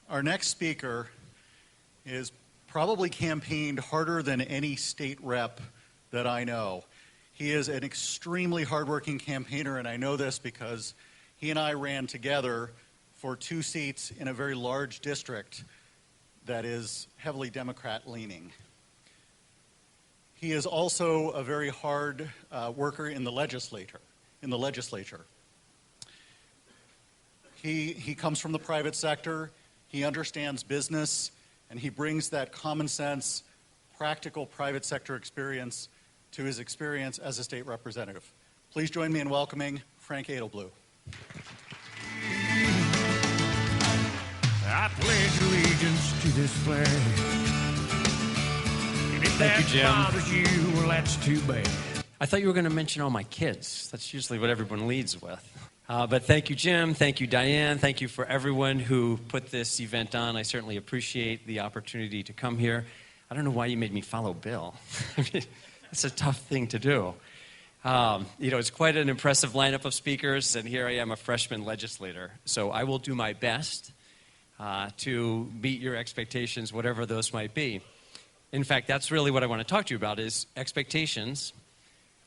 Our next speaker is probably campaigned harder than any state rep that I know. He is an extremely hardworking campaigner, and I know this because he and I ran together for 2 seats in a very large district that is heavily Democrat-leaning. He is also a very hard worker in the legislature. He comes from the private sector, he understands business, and he brings that common sense, practical private sector experience to his experience as a state representative. Please join me in welcoming Frank Edelblut. I pledge allegiance to this flag. And if Thank you, Jim. that bothers you, well, that's too bad. I thought you were going to mention all my kids. That's usually what everyone leads with. But thank you, Jim. Thank you, Diane. Thank you for everyone who put this event on. I certainly appreciate the opportunity to come here. I don't know why you made me follow Bill. I mean, it's a tough thing to do. It's quite an impressive lineup of speakers, and here I am, a freshman legislator. So I will do my best to meet your expectations, whatever those might be. In fact, that's really what I want to talk to you about is expectations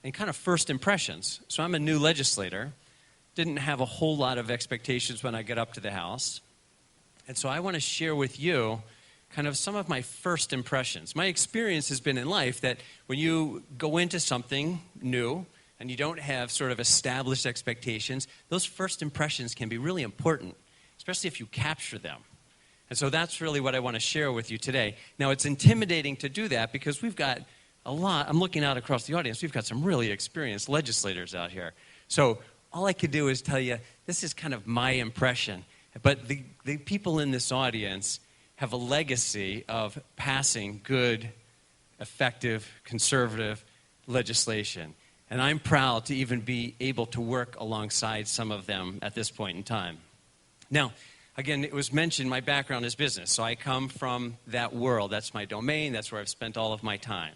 and kind of first impressions. So I'm a new legislator. Didn't have a whole lot of expectations when I got up to the House. And so I want to share with you kind of some of my first impressions. My experience has been in life that when you go into something new and you don't have sort of established expectations, those first impressions can be really important, especially if you capture them. And so that's really what I want to share with you today. Now, it's intimidating to do that because we've got a lot. I'm looking out across the audience. We've got some really experienced legislators out here. So all I could do is tell you, this is kind of my impression. But the people in this audience have a legacy of passing good, effective, conservative legislation. And I'm proud to even be able to work alongside some of them at this point in time. Now, again, it was mentioned my background is business. So I come from that world. That's my domain. That's where I've spent all of my time.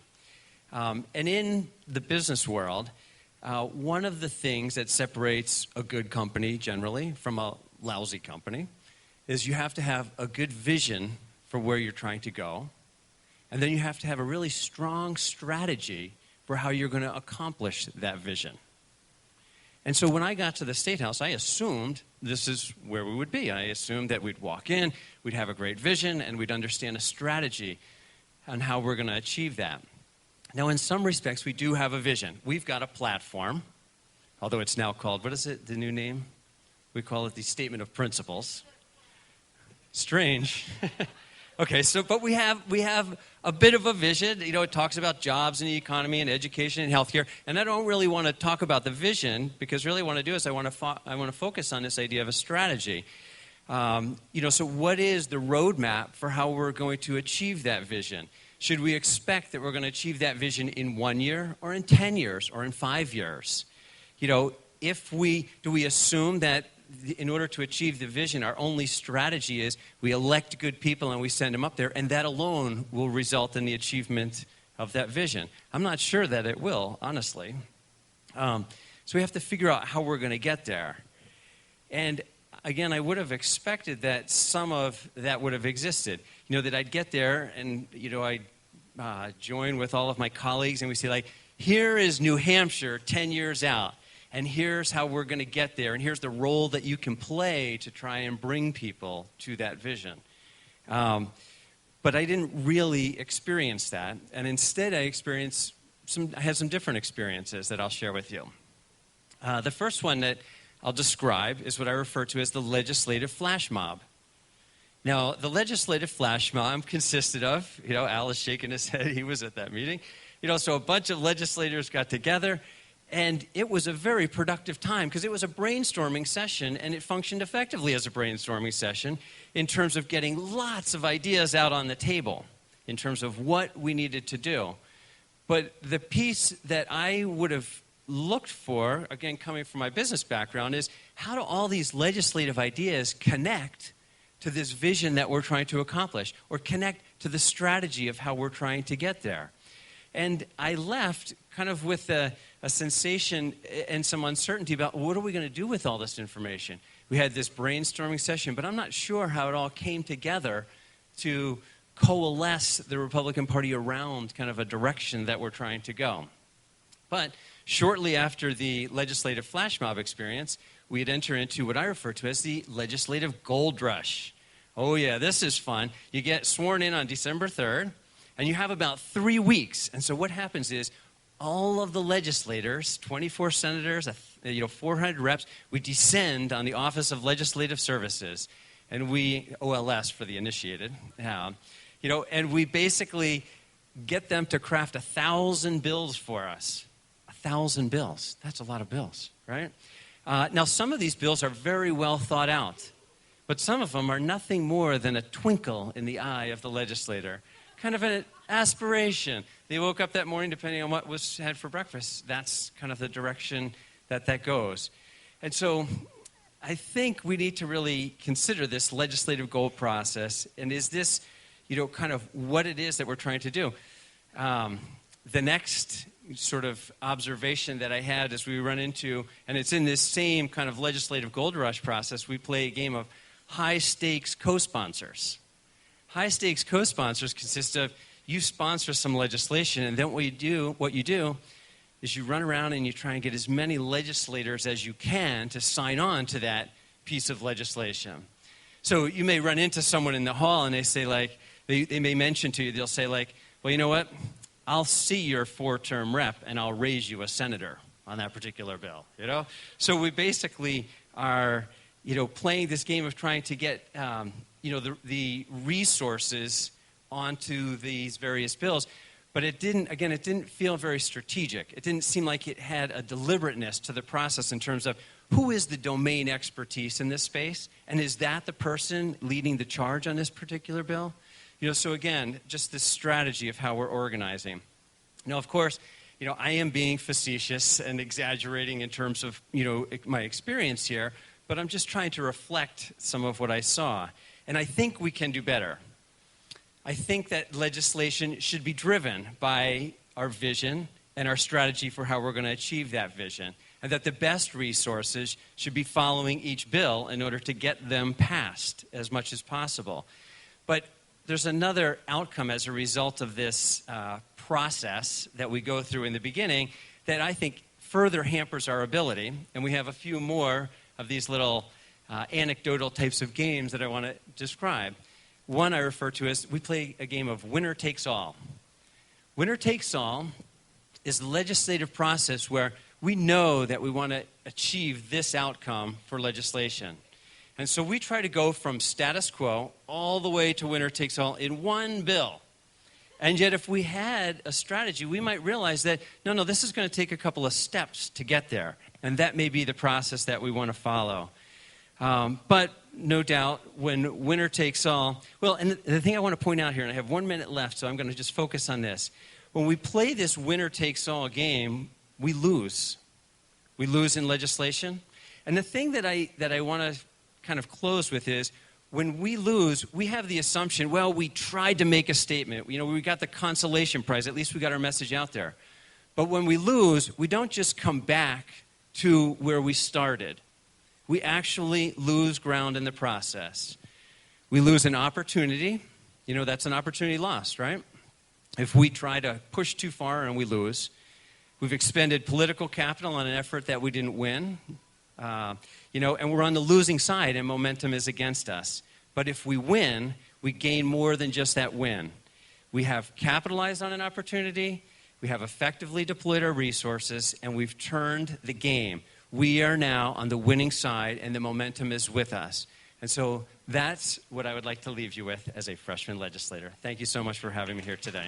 And in the business world, one of the things that separates a good company generally from a lousy company is you have to have a good vision for where you're trying to go. And then you have to have a really strong strategy for how you're going to accomplish that vision. And so when I got to the State House, I assumed this is where we would be. I assumed that we'd walk in, we'd have a great vision, and we'd understand a strategy on how we're going to achieve that. Now, in some respects, we do have a vision. We've got a platform, although it's now called, what is it, the new name? We call it the Statement of Principles. Strange. Okay, but we have a bit of a vision. It talks about jobs and the economy and education and healthcare. And I don't really want to talk about the vision because really what I want to do is I want to focus on this idea of a strategy. So what is the roadmap for how we're going to achieve that vision? Should we expect that we're going to achieve that vision in 1 year or in 10 years or in 5 years? Do we assume that in order to achieve the vision, our only strategy is we elect good people and we send them up there, and that alone will result in the achievement of that vision? I'm not sure that it will, honestly. So we have to figure out how we're going to get there. And again, I would have expected that some of that would have existed. That I'd get there and, I'd join with all of my colleagues and we say, here is New Hampshire 10 years out. And here's how we're going to get there. And here's the role that you can play to try and bring people to that vision. But I didn't really experience that. And instead, I had some different experiences that I'll share with you. The first one that I'll describe is what I refer to as the legislative flash mob. Now, the legislative flash mob consisted of, Al is shaking his head. He was at that meeting. So a bunch of legislators got together. And it was a very productive time because it was a brainstorming session, and it functioned effectively as a brainstorming session in terms of getting lots of ideas out on the table in terms of what we needed to do. But the piece that I would have looked for, again, coming from my business background, is how do all these legislative ideas connect to this vision that we're trying to accomplish or connect to the strategy of how we're trying to get there? And I left kind of with a sensation and some uncertainty about what are we going to do with all this information? we had this brainstorming session, but I'm not sure how it all came together to coalesce the Republican Party around kind of a direction that we're trying to go. But shortly after the legislative flash mob experience, we'd enter into what I refer to as the legislative gold rush. Oh yeah, this is fun. You get sworn in on December 3rd, and you have about 3 weeks. And so what happens is all of the legislators, 24 senators, 400 reps, we descend on the Office of Legislative Services, and we, OLS for the initiated, and we basically get them to craft 1,000 bills for us. 1,000 bills. That's a lot of bills, right? Now, some of these bills are very well thought out, but some of them are nothing more than a twinkle in the eye of the legislator, kind of an aspiration. They woke up that morning, depending on what was had for breakfast. That's kind of the direction that goes. And so I think we need to really consider this legislative goal process, and is this, kind of what it is that we're trying to do. The next sort of observation that I had as we run into, and it's in this same kind of legislative gold rush process, we play a game of high-stakes co-sponsors. High-stakes co-sponsors consist of you sponsor some legislation, and then what you do is you run around and you try and get as many legislators as you can to sign on to that piece of legislation. So you may run into someone in the hall and they say, like, they may mention to you, they'll say, like, well, you know what? I'll see your 4-term rep and I'll raise you a senator on that particular bill, So we basically are, playing this game of trying to get, the resources onto these various bills. But it didn't feel very strategic. It didn't seem like it had a deliberateness to the process in terms of who is the domain expertise in this space, and is that the person leading the charge on this particular bill? So again, just this strategy of how we're organizing. Now, of course, I am being facetious and exaggerating in terms of, my experience here, but I'm just trying to reflect some of what I saw. And I think we can do better. I think that legislation should be driven by our vision and our strategy for how we're going to achieve that vision, and that the best resources should be following each bill in order to get them passed as much as possible. But there's another outcome as a result of this process that we go through in the beginning that I think further hampers our ability, and we have a few more of these little anecdotal types of games that I want to describe. One I refer to as, we play a game of winner takes all. Winner takes all is the legislative process where we know that we want to achieve this outcome for legislation. And so we try to go from status quo all the way to winner takes all in one bill. And yet if we had a strategy, we might realize that, no, this is going to take a couple of steps to get there. And that may be the process that we want to follow. But no doubt, when winner takes all, well, and the thing I want to point out here, and I have 1 minute left, so I'm going to just focus on this. When we play this winner takes all game, we lose. We lose in legislation. And the thing that I want to kind of close with is, when we lose, we have the assumption, well, we tried to make a statement. We got the consolation prize. At least we got our message out there. But when we lose, we don't just come back to where we started. We actually lose ground in the process. We lose an opportunity. That's an opportunity lost, right? If we try to push too far and we lose. We've expended political capital on an effort that we didn't win. And we're on the losing side and momentum is against us. But if we win, we gain more than just that win. We have capitalized on an opportunity, we have effectively deployed our resources, and we've turned the game. We are now on the winning side, and the momentum is with us. And so that's what I would like to leave you with as a freshman legislator. Thank you so much for having me here today.